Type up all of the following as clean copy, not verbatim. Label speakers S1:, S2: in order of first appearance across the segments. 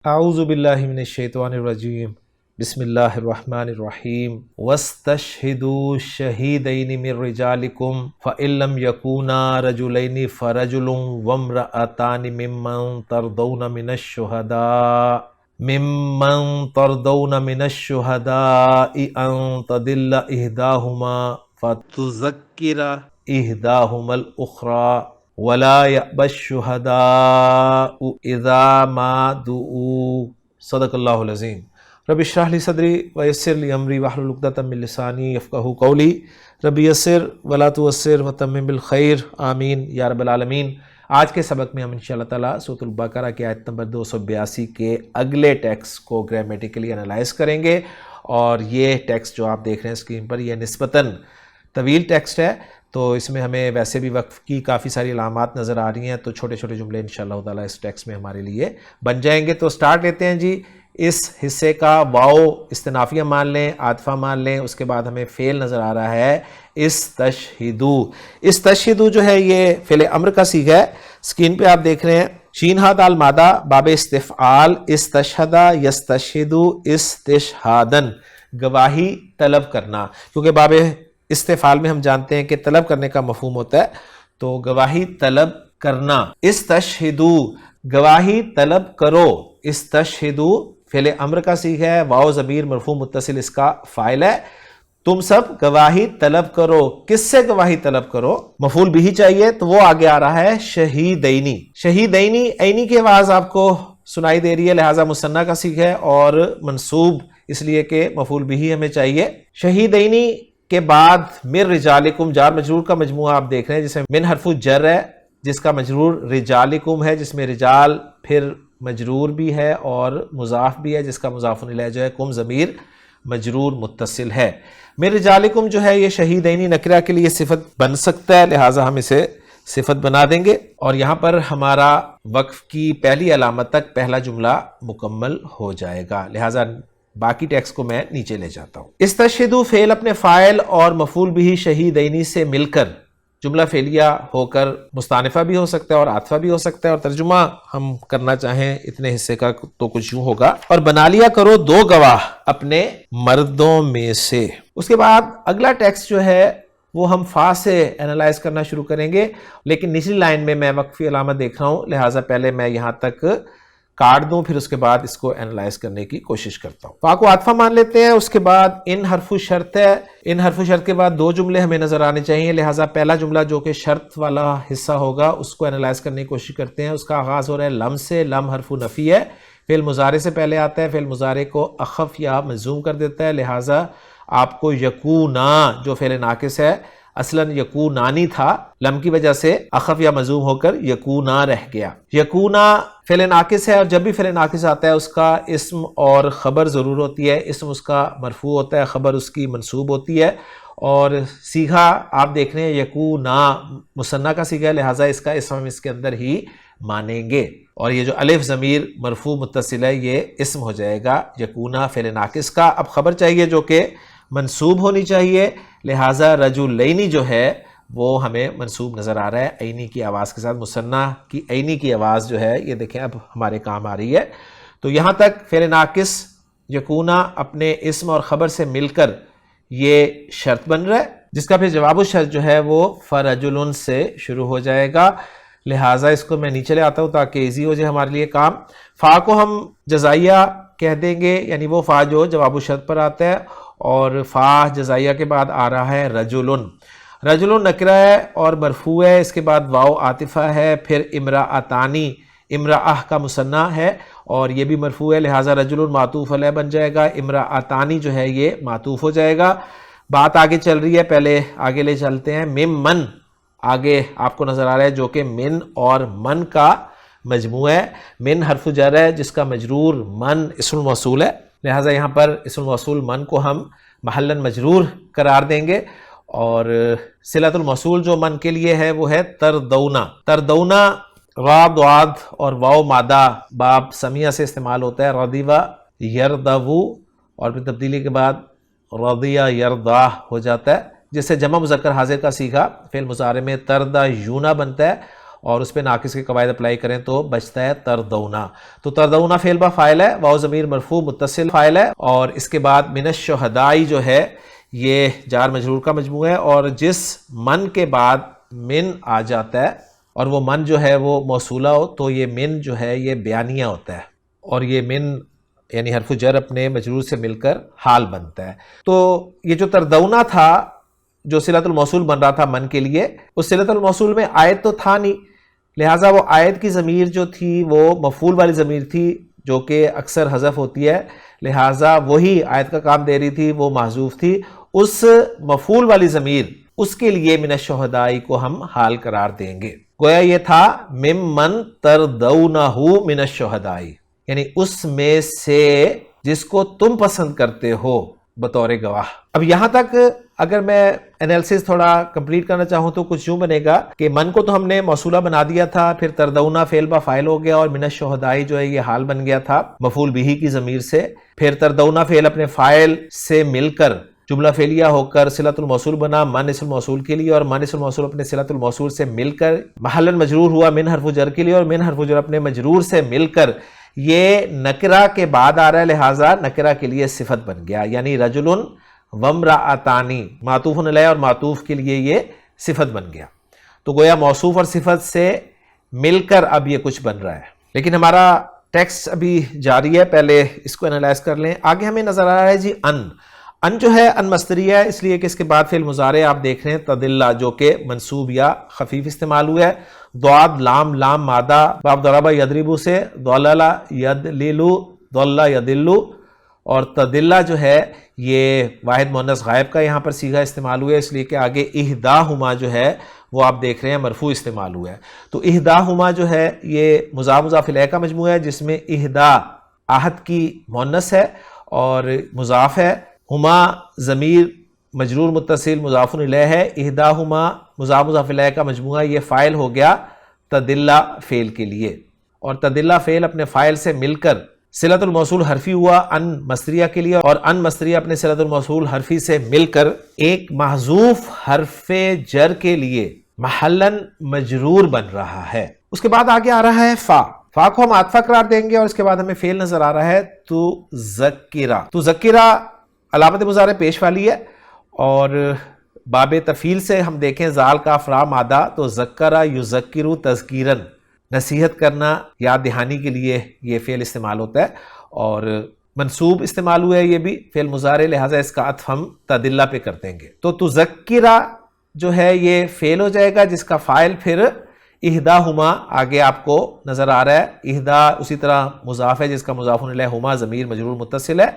S1: اعوذ باللہ من الشیطان الرجیم بسم اللہ الرحمن الرحیم واستشہدوا شہیدین من رجالکم فإن لم یکونا رجلین فرجل وامرأتان ممن ترضون من الشہداء ان تضل احداہما فتذکر احداہما الاخری ولا یأبی الشہداء اذا ما دعوا صدق اللہ العظیم۔ رب اشرح لی صدری ویسر لی امری واحلل عقدۃ من لسانی یفقہوا قولی رب یسر ولا تعسر وتمم بالخیر آمین یا رب العالمین۔ آج کے سبق میں ہم انشاءاللہ تعالیٰ سورۃ البقرہ کی آیت نمبر 282 کے اگلے ٹیکسٹ کو گرامیٹیکلی انالائز کریں گے، اور یہ ٹیکسٹ جو آپ دیکھ رہے ہیں اسکرین پر یہ نسبتاً طویل ٹیکسٹ ہے، تو اس میں ہمیں ویسے بھی وقف کی کافی ساری علامات نظر آ رہی ہیں، تو چھوٹے چھوٹے جملے انشاءاللہ تعالیٰ اس ٹیکسٹ میں ہمارے لیے بن جائیں گے۔ تو سٹارٹ لیتے ہیں جی۔ اس حصے کا واو استنافیہ مان لیں، عاطفہ مان لیں، اس کے بعد ہمیں فعل نظر آ رہا ہے استشہدو۔ استشہدو جو ہے یہ فعل امر کا صیغہ ہے، اسکرین پہ آپ دیکھ رہے ہیں شین ہا دال مادہ باب استفعال استشہدا یستشہدو استشہادن، گواہی طلب کرنا، کیونکہ باب استفعال میں ہم جانتے ہیں کہ طلب کرنے کا مفہوم ہوتا ہے، تو گواہی طلب کرنا۔ استشہدو گواہی طلب کرو، استشہدو فعل امر کا صیغہ ہے، واو ضمیر مرفوع متصل اس کا فاعل ہے۔ تم سب گواہی طلب کرو، کس سے گواہی طلب کرو؟ مفعول بھی چاہیے، تو وہ آگے آ رہا ہے شہیدینی۔ شہیدینی عینی کی آواز آپ کو سنائی دے رہی ہے، لہٰذا مثنیٰ کا صیغہ ہے اور منصوب اس لیے کہ مفعول بھی ہمیں چاہیے۔ شہیدینی کے بعد من رجالکم جار مجرور کا مجموعہ آپ دیکھ رہے ہیں، جس میں من حرف جر ہے، جس کا مجرور رجالکم ہے، جس میں رجال پھر مجرور بھی ہے اور مضاف بھی ہے، جس کا مضاف الیہ جو ہے کم ضمیر مجرور متصل ہے۔ من رجالکم جو ہے یہ شہیدینی نکرہ کے لیے صفت بن سکتا ہے، لہٰذا ہم اسے صفت بنا دیں گے، اور یہاں پر ہمارا وقف کی پہلی علامت تک پہلا جملہ مکمل ہو جائے گا، لہٰذا باقی ٹیکسٹ کو میں نیچے لے جاتا ہوں۔ استشہدو فعل اپنے فاعل اور مفعول بھی شہیدینی سے مل کر جملہ فعلیہ ہو کر مستانفہ بھی ہو سکتا ہے اور عاطفہ بھی ہو سکتا ہے، اور ترجمہ ہم کرنا چاہیں اتنے حصے کا تو کچھ یوں ہوگا، اور بنا لیا کرو دو گواہ اپنے مردوں میں سے۔ اس کے بعد اگلا ٹیکسٹ جو ہے وہ ہم فا سے انالائز کرنا شروع کریں گے، لیکن نچلی لائن میں میں وقفی علامت دیکھ رہا ہوں، لہٰذا پہلے میں یہاں تک کاٹ دوں، پھر اس کے بعد اس کو انالائز کرنے کی کوشش کرتا ہوں۔ فا کو عاطفہ مان لیتے ہیں، اس کے بعد ان حرف شرط ہے، ان حرف شرط کے بعد دو جملے ہمیں نظر آنے چاہیے، لہٰذا پہلا جملہ جو کہ شرط والا حصہ ہوگا اس کو انالائز کرنے کی کوشش کرتے ہیں۔ اس کا آغاز ہو رہا ہے لم سے، لم حرف نفی ہے، فعل مضارع سے پہلے آتا ہے، فعل مضارع کو اخف یا مجزوم کر دیتا ہے، لہٰذا آپ کو یکونا جو فعل ناقص ہے اصلاً یکونانی تھا، لم کی وجہ سے اخف یا مضموم ہو کر یکونا رہ گیا۔ یکونا فعل ناقص ہے، اور جب بھی فعل ناقص آتا ہے اس کا اسم اور خبر ضرور ہوتی ہے، اسم اس کا مرفوع ہوتا ہے، خبر اس کی منصوب ہوتی ہے، اور صیغہ آپ دیکھ رہے ہیں یکونا مثنیٰ کا صیغہ ہے، لہٰذا اس کا اسم ہم اس کے اندر ہی مانیں گے، اور یہ جو الف ضمیر مرفوع متصل ہے یہ اسم ہو جائے گا یکونا فعل ناقص کا۔ اب خبر چاہیے جو کہ منصوب ہونی چاہیے، لہٰذا رجلینی جو ہے وہ ہمیں منصوب نظر آ رہا ہے عینی کی آواز کے ساتھ، مثنیٰ کی عینی کی آواز جو ہے یہ دیکھیں اب ہمارے کام آ رہی ہے۔ تو یہاں تک فعل ناقص یکونا اپنے اسم اور خبر سے مل کر یہ شرط بن رہا ہے، جس کا پھر جواب الشرط جو ہے وہ فرجل سے شروع ہو جائے گا، لہٰذا اس کو میں نیچے لے آتا ہوں تاکہ ایزی ہو جائے ہمارے لیے کام۔ فا کو ہم جزائیہ کہہ دیں گے، یعنی وہ فا جو جواب الشرط پر آتا ہے، اور فا جزائیہ کے بعد آ رہا ہے رجلن۔ رجلن نکرہ ہے اور مرفوع ہے، اس کے بعد واو عاطفہ ہے، پھر امرأتانی امرأہ کا مثنیٰ ہے اور یہ بھی مرفوع ہے، لہٰذا رجلن معطوف علیہ بن جائے گا، امرأتانی جو ہے یہ معطوف ہو جائے گا۔ بات آگے چل رہی ہے، پہلے آگے لے چلتے ہیں۔ ممن آگے آپ کو نظر آ رہا ہے جو کہ من اور من کا مجموعہ ہے، من حرف جر ہے جس کا مجرور من اسم الموصول ہے، لہٰذا یہاں پر اسم الموصول من کو ہم محلاً مجرور قرار دیں گے، اور صلۃ الموصول جو من کے لیے ہے وہ ہے تردونا۔ تردونا را ضاد اور واو مادہ باب سمیہ سے استعمال ہوتا ہے، رضیوا یردو، اور پھر تبدیلی کے بعد رضیہ یرضا ہو جاتا ہے، جس سے جمع مذکر حاضر کا صیغہ فعل مضارع میں تردیون بنتا ہے، اور اس پہ ناقص کے قواعد اپلائی کریں تو بچتا ہے تردونا. تو تردونا فعل با فاعل ہے، واو ضمیر مرفوع متصل فاعل ہے، اور اس کے بعد من الشہداء جو ہے یہ جار مجرور کا مجموعہ ہے، اور جس من کے بعد من آ جاتا ہے اور وہ من جو ہے وہ موصولہ ہو تو یہ من جو ہے یہ بیانیہ ہوتا ہے، اور یہ من یعنی حرف جر اپنے مجرور سے مل کر حال بنتا ہے. تو یہ جو تردونا تھا جو صلۃ الموصول بن رہا تھا من کے لیے، اس صلۃ الموصول میں عائد تو تھا نہیں، لہٰذا وہ عائد کی ضمیر جو تھی وہ مفعول والی ضمیر تھی جو کہ اکثر حذف ہوتی ہے، لہٰذا وہی عائد کا کام دے رہی تھی، وہ محذوف تھی. اس مفعول والی ضمیر اس کے لیے من الشہداء کو ہم حال قرار دیں گے. گویا یہ تھا ممن تردونہ من الشہداء، یعنی اس میں سے جس کو تم پسند کرتے ہو بطور گواہ. اب یہاں تک اگر میں انالیسس تھوڑا کمپلیٹ کرنا چاہوں تو کچھ یوں بنے گا کہ من کو تو ہم نے موصولہ بنا دیا تھا، پھر تردونا فعل با فاعل ہو گیا، اور من الشہداء جو ہے یہ حال بن گیا تھا مفعول بہ کی ضمیر سے. پھر تردونا فعل اپنے فاعل سے مل کر جملہ فعلیہ ہو کر صلۃ الموصول بنا من اسم الموصول کے لیے، اور من اسم الموصول اپنے صلۃ الموصول سے مل کر محلا مجرور ہوا من حرف جر کے لیے، اور من حرف جر اپنے مجرور سے مل کر یہ نکرہ کے بعد آ رہا ہے، لہٰذا نکرہ کے لیے صفت بن گیا، یعنی رجل وامرأتان معطوف علیہ اور معطوف کے لیے یہ صفت بن گیا. تو گویا موصوف اور صفت سے مل کر اب یہ کچھ بن رہا ہے. لیکن ہمارا ٹیکسٹ ابھی جاری ہے، پہلے اس کو انالائز کر لیں. آگے ہمیں نظر آ رہا ہے جی ان جو ہے ان مصدریہ ہے، اس لیے کہ اس کے بعد فعل مضارع آپ دیکھ رہے ہیں تدلہ جو کہ منصوب یا خفیف استعمال ہوا ہے. ضاد لام لام مادہ باب ضرب یضرب سے ضلل یضلل ضل یضل، اور تدلہ جو ہے یہ واحد مؤنث غائب کا یہاں پر صیغہ استعمال ہوا ہے، اس لیے کہ آگے احداہما جو ہے وہ آپ دیکھ رہے ہیں مرفوع استعمال ہوا ہے. تو احداہما جو ہے یہ مضاف مضاف الیہ کا مجموعہ ہے، جس میں احدا احد کی مؤنث ہے اور مضاف ہے، ہما ضمیر مجرور متصل مضاف الیہ ہے، احداہما مضاف مضاف الیہ کا مجموعہ یہ فاعل ہو گیا تدلہ فعل کے لیے، اور تدلہ فعل اپنے فاعل سے مل کر صلۃ الموصول حرفی ہوا ان مصدریہ کے لیے، اور ان مصدریہ اپنے صلۃ الموصول حرفی سے مل کر ایک محذوف حرف جر کے لیے محلاً مجرور بن رہا ہے. اس کے بعد آگے آ رہا ہے فا کو ہم عاطفہ قرار دیں گے، اور اس کے بعد ہمیں فعل نظر آ رہا ہے تو ذکرہ علامت مضارع پیش والی ہے، اور باب تفعیل سے ہم دیکھیں زال کا افرا مادہ تو ذکرہ یذکر تذکیرن، نصیحت کرنا یاد دہانی کے لیے یہ فعل استعمال ہوتا ہے، اور منصوب استعمال ہوا ہے یہ بھی فعل مضارع، لہٰذا اس کا عطف ہم تدلہ پہ کر دیں گے. تو تذکرہ جو ہے یہ فعل ہو جائے گا جس کا فاعل پھر احداہما آگے آپ کو نظر آ رہا ہے. احدا اسی طرح مضاف ہے جس کا مضاف الیہ ہما ضمیر مجرور متصل ہے،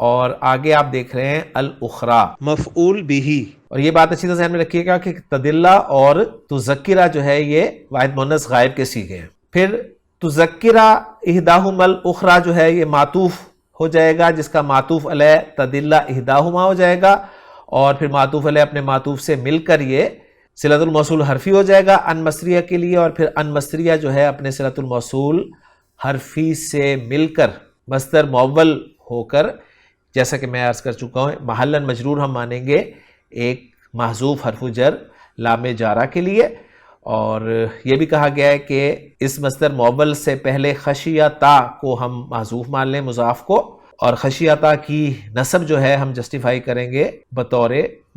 S1: اور آگے آپ دیکھ رہے ہیں الاخری مفعول بہ. اور یہ بات اچھی طرح ذہن میں رکھیے گا کہ تدلہ اور تذکرہ جو ہے یہ واحد مؤنث غائب کے صیغے ہیں. پھر تذکرہ احداہما الاخری جو ہے یہ معطوف ہو جائے گا جس کا معطوف علیہ تدلہ احداہما ہو جائے گا، اور پھر معطوف علیہ اپنے معطوف سے مل کر یہ صلۃ الموصول حرفی ہو جائے گا ان مصدریہ کے لیے، اور پھر ان مصدریہ جو ہے اپنے صلۃ الموصول حرفی سے مل کر مصدر مؤول ہو کر، جیسا کہ میں عرض کر چکا ہوں محلاً مجرور ہم مانیں گے ایک محذوف حرف جر لام جارہ کے لیے. اور یہ بھی کہا گیا ہے کہ اس مصدر مؤول سے پہلے خشیتا کو ہم محذوف مان لیں مضاف کو، اور خشیتا کی نصب جو ہے ہم جسٹیفائی کریں گے بطور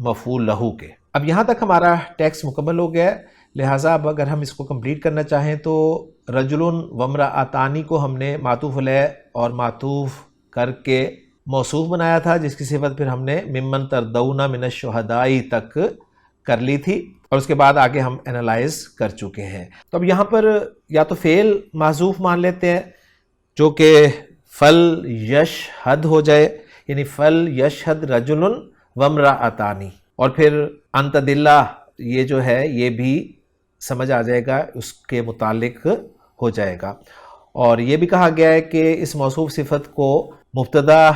S1: مفعول لہو کے. اب یہاں تک ہمارا ٹیکسٹ مکمل ہو گیا ہے، لہٰذا اب اگر ہم اس کو کمپلیٹ کرنا چاہیں تو رجل وامرأتان کو ہم نے معطوف علیہ اور معطوف کر کے موصوف بنایا تھا، جس کی صفت پھر ہم نے ممن تردون من الشہداء تک کر لی تھی، اور اس کے بعد آگے ہم انالائز کر چکے ہیں. تو اب یہاں پر یا تو فعل محذوف مان لیتے ہیں جو کہ فل یشہد ہو جائے، یعنی فل یشہد رجل وامرأتان، اور پھر ان تدلہ یہ جو ہے یہ بھی سمجھ آ جائے گا، اس کے متعلق ہو جائے گا. اور یہ بھی کہا گیا ہے کہ اس موصوف صفت کو مبتدا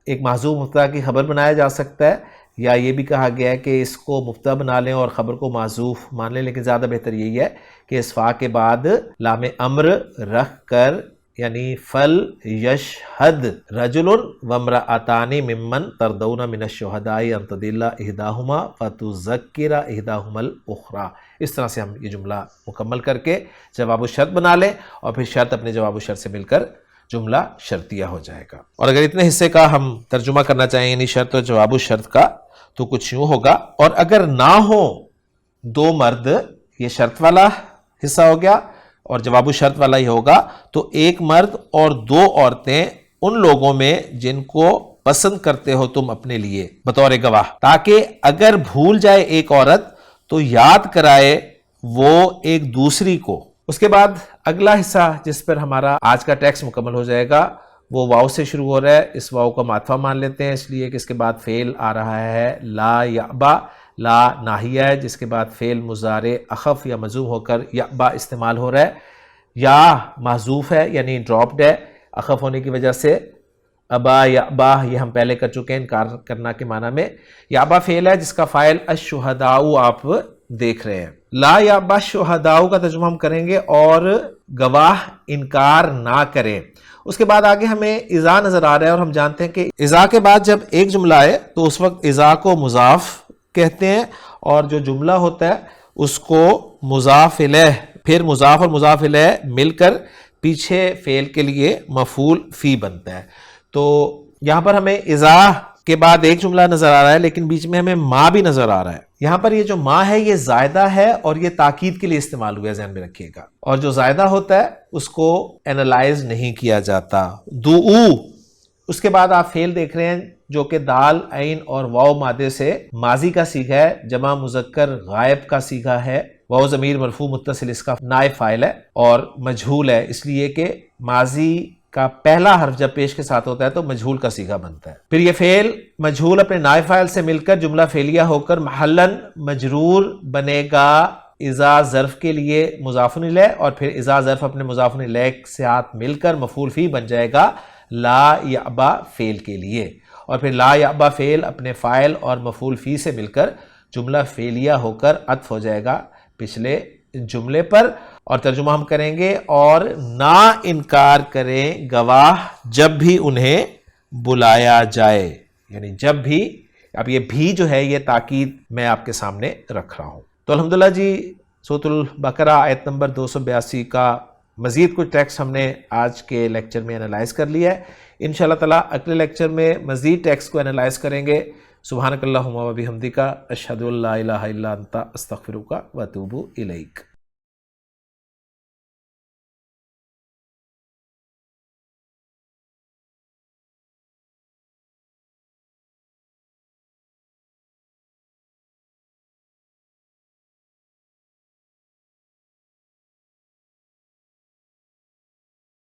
S1: ایک محذوف مبتدا کی خبر بنایا جا سکتا ہے، یا یہ بھی کہا گیا ہے کہ اس کو مبتدا بنا لیں اور خبر کو محذوف مان لیں، لیکن زیادہ بہتر یہی ہے کہ اس فا کے بعد لام امر رکھ کر یعنی فل یشہد رجل وامرأتان ممن ترضون من الشہداء ان تضل احداہما فتذکر احداہما الاخری. اس طرح سے ہم یہ جملہ مکمل کر کے جواب الشرط بنا لیں اور پھر شرط اپنے جواب الشرط سے مل کر جملہ شرطیہ ہو جائے گا. اور اگر اتنے حصے کا ہم ترجمہ کرنا چاہیں یعنی شرط اور جواب الشرط کا تو کچھ یوں ہوگا. اور اگر نہ ہو دو مرد، یہ شرط والا حصہ ہو گیا اور جواب الشرط والا ہی ہوگا، تو ایک مرد اور دو عورتیں ان لوگوں میں جن کو پسند کرتے ہو تم اپنے لیے بطور گواہ، تاکہ اگر بھول جائے ایک عورت تو یاد کرائے وہ ایک دوسری کو. اس کے بعد اگلا حصہ جس پر ہمارا آج کا ٹیکسٹ مکمل ہو جائے گا وہ واو سے شروع ہو رہا ہے. اس واو کو معطفہ مان لیتے ہیں اس لیے کہ اس کے بعد فعل آ رہا ہے لا یعبا. لا ناہیہ ہے جس کے بعد فعل مضارع اخف یا مضموم ہو کر یعبا استعمال ہو رہا ہے. یا محذوف ہے یعنی ڈراپڈ ہے اخف ہونے کی وجہ سے. ابا یعبا یہ ہم پہلے کر چکے ہیں انکار کرنا کے معنی میں. یعبا فعل ہے جس کا فاعل الشہداء آپ دیکھ رہے ہیں. لا یعبا الشہداء کا ترجمہ ہم کریں گے اور گواہ انکار نہ کریں. اس کے بعد آگے ہمیں اذا نظر آ رہا ہے اور ہم جانتے ہیں کہ اذا کے بعد جب ایک جملہ آئے تو اس وقت اذا کو مضاف کہتے ہیں اور جو جملہ ہوتا ہے اس کو مضاف الیہ پھر مضاف اور مضاف الیہ مل کر پیچھے فعل کے لیے مفعول فی بنتا ہے. تو یہاں پر ہمیں اذا کے بعد ایک جملہ نظر آ رہا ہے لیکن بیچ میں ہمیں ما بھی نظر آ رہا ہے. یہاں پر یہ جو ما ہے یہ زائدہ ہے اور یہ تاکید کے لیے استعمال ہوا ہے، ذہن میں رکھیے گا. اور جو زائدہ ہوتا ہے اس کو اینالائز نہیں کیا جاتا. دعو اس کے بعد آپ فعل دیکھ رہے ہیں جو کہ دال عین اور واو مادے سے ماضی کا صیغہ ہے، جمع مذکر غائب کا صیغہ ہے. واو ضمیر مرفوع متصل اس کا نائب فاعل ہے اور مجہول ہے اس لیے کہ ماضی کا پہلا حرف جب پیش کے ساتھ ہوتا ہے تو مجہول کا صیغہ بنتا ہے. پھر یہ فعل مجہول اپنے نائب فاعل سے مل کر جملہ فعلیہ ہو کر محلن مجرور بنے گا اذا ظرف کے لیے مضاف الیہ اور پھر اذا ظرف اپنے مضاف الیہ کے ساتھ مل کر مفعول فی بن جائے گا لا یعبا فعل کے لیے. اور پھر لا یعبا فعل اپنے فاعل اور مفعول فی سے مل کر جملہ فعلیہ ہو کر عطف ہو جائے گا پچھلے جملے پر. اور ترجمہ ہم کریں گے اور نہ انکار کریں گواہ جب بھی انہیں بلایا جائے. یعنی جب بھی، اب یہ بھی جو ہے یہ تاکید میں آپ کے سامنے رکھ رہا ہوں. تو الحمدللہ جی سورۃ البقرہ آیت نمبر 282 کا مزید کچھ ٹیکسٹ ہم نے آج کے لیکچر میں انالائز کر لیا ہے. انشاءاللہ تعالیٰ اگلے لیکچر میں مزید ٹیکسٹ کو انالائز کریں گے. سبحانک اللہم و بحمدک اشہد ان لا الہ الا انت استغفرک و اتوب الیک.